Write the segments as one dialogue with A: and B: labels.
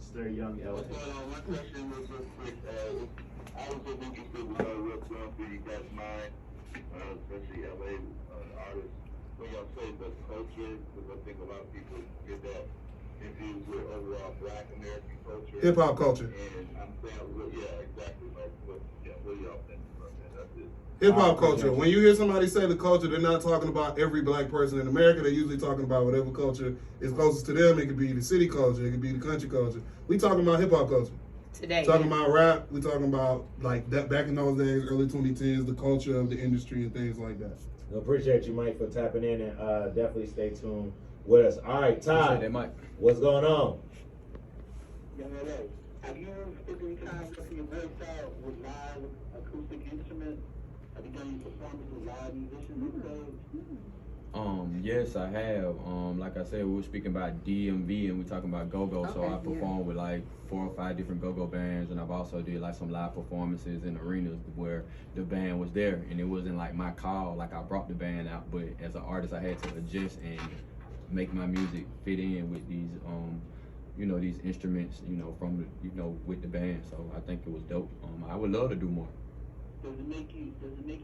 A: Sir Young L.
B: My question was real quick. I was just interested to know what's going through you guys' mind, especially LA artists. When y'all say the culture, because I think a lot of people get that confused with overall Black American culture.
C: Hip hop culture.
B: And I'm saying, well, yeah, exactly. Like, what do y'all think about that? That's it.
C: Hip hop culture. When you hear somebody say the culture, they're not talking about every black person in America. They're usually talking about whatever culture is closest to them. It could be the city culture. It could be the country culture. We talking about hip hop culture.
D: Today.
C: Talking about rap. We talking about like that back in those days, early 2010s, the culture of the industry and things like that.
E: We appreciate you, Mike, for tapping in, and definitely stay tuned with us. All right, Todd, what's going on?
B: Yeah, hello. Have you spent any time putting your voice out with live acoustic instruments? Have you done any performances with live musicians on stage?
F: Yes, I have. Like I said, we were speaking about DMV and we talking about go-go, so I performed with like 4 or 5 different go-go bands, and I've also did like some live performances in arenas where the band was there, and it wasn't like my call, like I brought the band out, but as an artist, I had to adjust and make my music fit in with these, these instruments, from the, with the band. So I think it was dope. I would love to do more.
B: Does it make it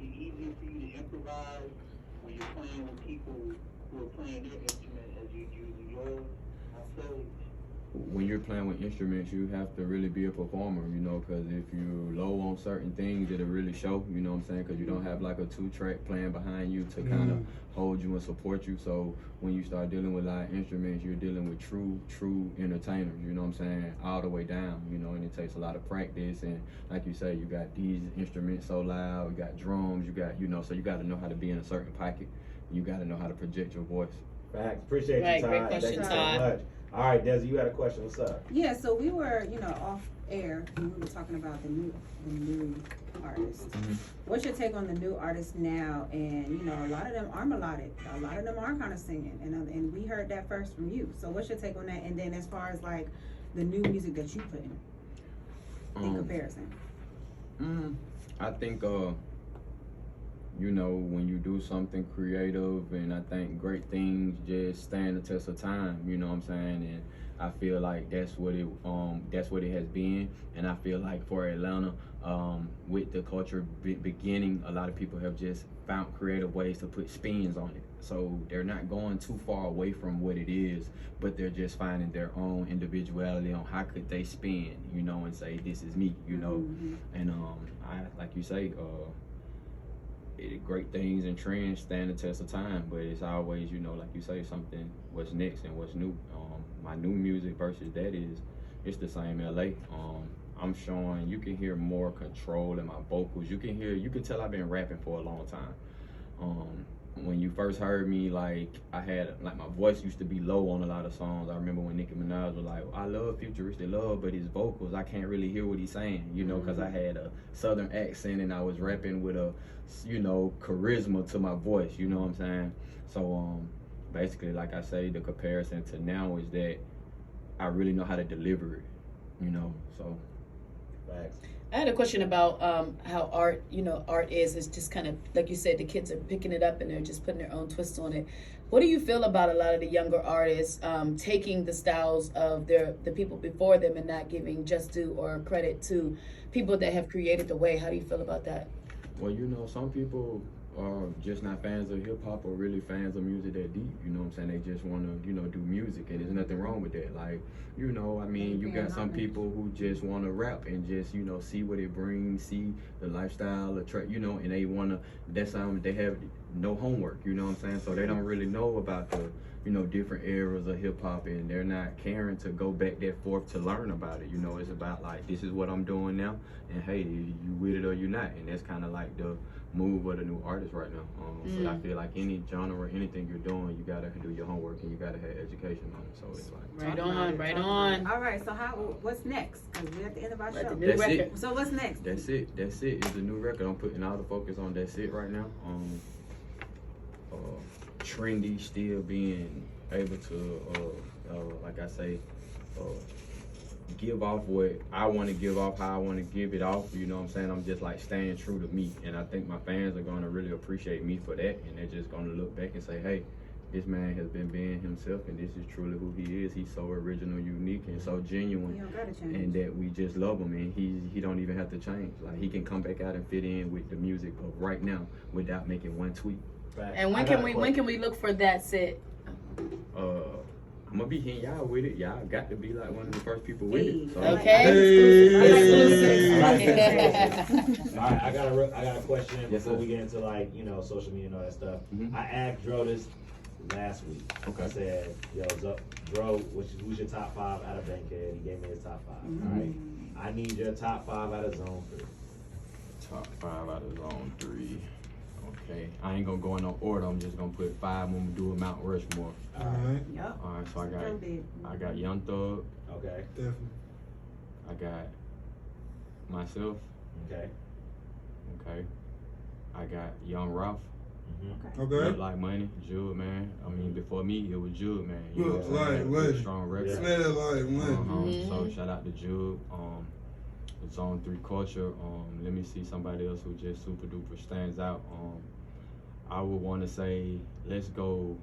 B: easier for you to improvise when you're playing with people who are playing their instrument as you're using yours on stage?
F: When you're playing with instruments, you have to really be a performer, because if you're low on certain things, it'll really show, you know what I'm saying? Because you don't have like a 2-track playing behind you to kind of hold you and support you. So when you start dealing with live instruments, you're dealing with true entertainers, you know what I'm saying? All the way down, and it takes a lot of practice. And like you say, you got these instruments so loud, you got drums, you got, so you got to know how to be in a certain pocket. You got to know how to project your voice.
E: Facts. Appreciate you, Todd.
D: Great question,
E: Thank you
D: Todd.
E: so much. All right, Desi, you had a question. What's up?
G: Yeah, so we were, off air, and we were talking about the new artists. What's your take on the new artists now? And a lot of them are melodic. A lot of them are kind of singing, and we heard that first from you. So what's your take on that? And then as far as like the new music that you put in comparison.
F: I think when you do something creative, and I think great things just stand the test of time, you know what I'm saying? And I feel like that's what it has been. And I feel like for Atlanta, with the culture beginning, a lot of people have just found creative ways to put spins on it. So they're not going too far away from what it is, but they're just finding their own individuality on how could they spin, and say, this is me, And I, like you say, great things and trends stand the test of time, but it's always, like you say, something, what's next and what's new. My new music versus that it's the same LA. I'm showing, you can hear more control in my vocals. You can tell I've been rapping for a long time. When you first heard me, like I had, like my voice used to be low on a lot of songs. I remember when Nicki Minaj was like, I love Futuristic Love, but his vocals, I can't really hear what he's saying, because I had a Southern accent and I was rapping with a, charisma to my voice, you know what I'm saying? So basically, like I say, the comparison to now is that I really know how to deliver it, so.
E: Facts.
D: I had a question about how art is just kind of, like you said, the kids are picking it up and they're just putting their own twist on it. What do you feel about a lot of the younger artists taking the styles of the people before them and not giving just due or credit to people that have created the way? How do you feel about that?
F: Well, some people are just not fans of hip hop or really fans of music that deep, you know what I'm saying? They just want to, do music, and there's nothing wrong with that. Like, you got some people who just want to rap and just, see what it brings, see the lifestyle, and they want to, they have no homework, you know what I'm saying? So they don't really know about the, different eras of hip hop, and they're not caring to go back that forth to learn about it. It's about like, this is what I'm doing now, and hey, you with it or you not, and that's kind of like the move of the new artist right now. So I feel like any genre, anything you're doing, you gotta do your homework and you gotta have education on it. So it's like
D: Right on.
G: All right, so what's next? Because we're at the end of our show.
F: That's it.
G: So what's next?
F: That's it. It's a new record. I'm putting all the focus on That's It right now. Trendy, still being able to, like I say, give off what I want to give off, how I want to give it off, you know what I'm saying? I'm just like staying true to me, and I think my fans are going to really appreciate me for that, and they're just going to look back and say, hey, this man has been being himself, and this is truly who he is. He's so original, unique, and so
G: You
F: genuine,
G: don't gotta change.
F: and that we just love him. And he don't even have to change. Like he can come back out and fit in with the music of right now without making one tweet.
E: Facts.
D: And
E: I
D: when
E: got
D: can
E: a
D: we
E: question.
D: look for that set?
F: I'm gonna be hitting y'all with it. Y'all got to be like one of the first people with it. So,
D: Okay.
G: I like
D: Exclusive.
E: All right, I got a question
F: Yes,
E: before
F: sir.
E: we get into like social media and all that stuff.
F: Mhm.
E: I asked Dro this last week.
F: Okay.
E: I said, "Yo, Dro, who's your top 5 out of Bankhead?" He gave me his top 5.
G: Mm-hmm.
E: All right, I need your top 5 out of Zone 3.
F: Top 5 out of Zone 3. Okay, I ain't gonna go in no order. I'm just gonna put 5 when we do a Mount Rushmore.
C: All right,
G: Yup.
F: All right, so
G: Dro did.
F: I got Young Thug.
E: Okay,
C: definitely.
F: I got myself.
E: okay,
F: Okay. I got Young Ralph.
E: mm-hmm.
G: Okay.
C: Okay.
F: Look Like Money, Jude, man. I mean, before me, it was Jude, man. You know
C: Look
F: what I'm saying?
C: Like
F: Had
C: Money.
F: strong record.
E: Yeah.
C: Smell like money.
F: So shout out to Jude. Zone 3 culture. Let me see somebody else who just super duper stands out. I would want to say, let's go.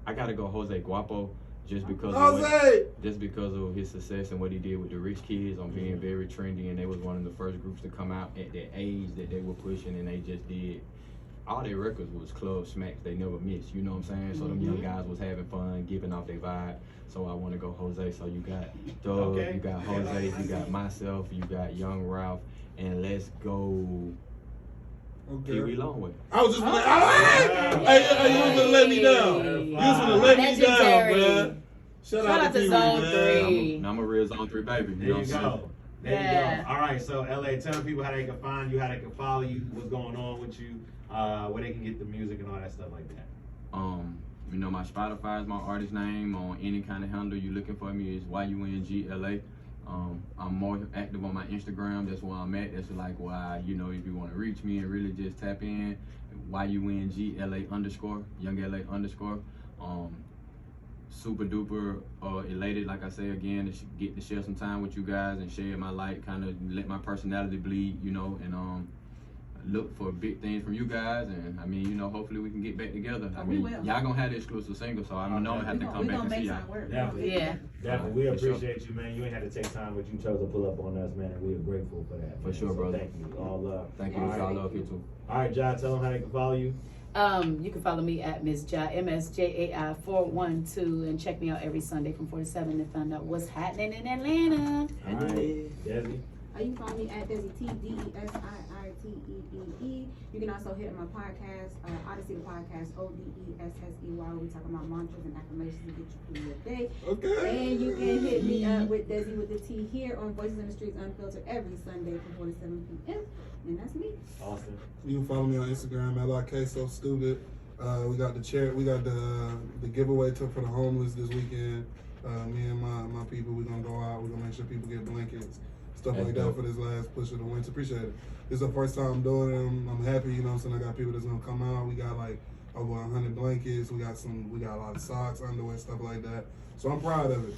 F: I gotta go Jose Guapo, just because
C: Jose!
F: just because of his success and what he did with the Rich Kids on being very trendy, and they was one of the first groups to come out at that age that they were pushing, and they just did. All their records was club smacks they never missed, you know what I'm saying? So them young guys was having fun, giving off their vibe. So I want to go Jose. So you got Doug,
E: Okay.
F: you got Jose, you got myself, you got Young Ralph, and let's go Pee Wee
C: Okay.
F: Longway.
C: I was just gonna, hey, you was gonna let me down. You was gonna let me down,
D: Legendary.
C: bruh.
D: Shout out to
C: Pee Wee,
D: Zone
C: man.
D: 3.
F: I'm a real Zone 3 baby.
E: There
F: You know
E: you
F: what I'm saying?
E: go. There
D: Yeah.
E: you go. All right, so LA, tell the people how they can find you, how they can follow you, what's going on with you, where they can get the music and all that stuff like that.
F: You know, my Spotify is my artist name. On any kind of handle you looking for me is YUNGLA. I'm more active on my Instagram. That's where I'm at. That's like why, you know, if you want to reach me and really just tap in, YUNGLA_, Young LA_. Super duper elated, like I say again, to get to share some time with you guys and share my light, kind of let my personality bleed, you know, and look for big things from you guys. And I mean, you know, hopefully we can get back together. I
G: We
F: mean,
G: will.
F: y'all gonna have the exclusive single, so I know I have to come back and see
G: make
F: y'all.
G: something work.
E: Definitely.
D: Yeah.
E: Definitely. We
F: For sure.
E: appreciate you, man. You ain't had to take time, but you chose to pull up on us, man, and we are grateful for that.
F: For
E: man.
F: sure,
E: So
F: brother.
E: Thank you. All love.
F: Thank you.
E: All
F: It's
E: right.
F: all love here too.
E: All right, John, tell them how they can follow you.
D: You can follow me at Miss Jai, MSJAI 412, and check me out every Sunday from 4 to 7 to find out what's happening in Atlanta.
E: All right, Desi.
G: You can follow me at Desi T DESIITEEE. You can also hit my podcast, Odyssey the podcast, ODESSEY. We talk about mantras and affirmations to get you through your day.
C: Okay.
G: And you can hit me up with Desi with the T here on Voices in the Streets Unfiltered every Sunday from 4 to 7 p.m. And that's me.
E: Austin.
C: You can follow me on Instagram at LIK So Stupid. We got the giveaway for the homeless this weekend. Me and my people, we're gonna go out. We're gonna make sure people get blankets, stuff
F: That's
C: like
F: dope.
C: that for this last push of the winter. Appreciate it. This is the first time doing them. I'm happy, you know what I'm saying? I got people that's gonna come out. We got like over 100 blankets. We got a lot of socks, underwear, stuff like that. So I'm proud of it.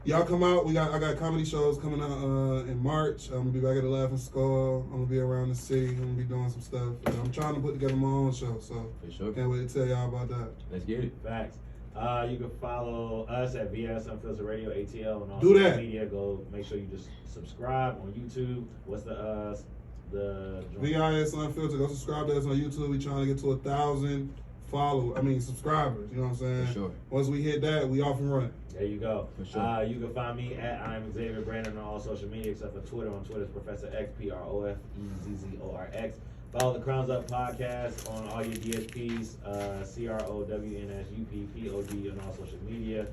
C: Y'all come out. I got comedy shows coming out in March. I'm gonna be back at the Laughing Skull. I'm gonna be around the city. I'm gonna be doing some stuff. I'm trying to put together my own show, so
F: For sure.
C: can't wait to tell y'all about that.
F: Let's get it.
E: Facts. You can follow us at VS Unfiltered Radio ATL and all
C: Do
E: social
C: that.
E: media. Go make sure you just subscribe on YouTube. What's the joint?
C: VIS Unfiltered. Go subscribe to us on YouTube. We trying to get to 1,000 subscribers. You know what I'm saying?
F: For sure.
C: Once we hit that, we off and running.
E: There you go.
F: For sure.
E: You can find me at I'm Xavier Brandon on all social media except for Twitter. On Twitter, it's Professor X, PROFEZZORX. Follow the Crowns Up podcast on all your DSPs, CROWNSUPPOD on all social media.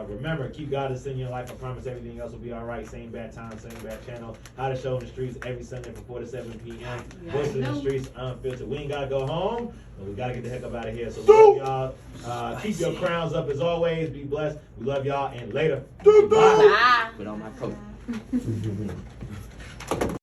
E: Remember, keep God is in your life. I promise everything else will be all right. Same bad time, same bad channel. How to Show in the Streets every Sunday from 4 to 7 p.m. Voices in the Streets Unfiltered. We ain't got to go home, but we got to get the heck up out of here. So we love y'all. Keep your crowns up as always. Be blessed. We love y'all, and later.
C: Doo-doo.
E: Bye.
D: Bye.
F: Put on my coat.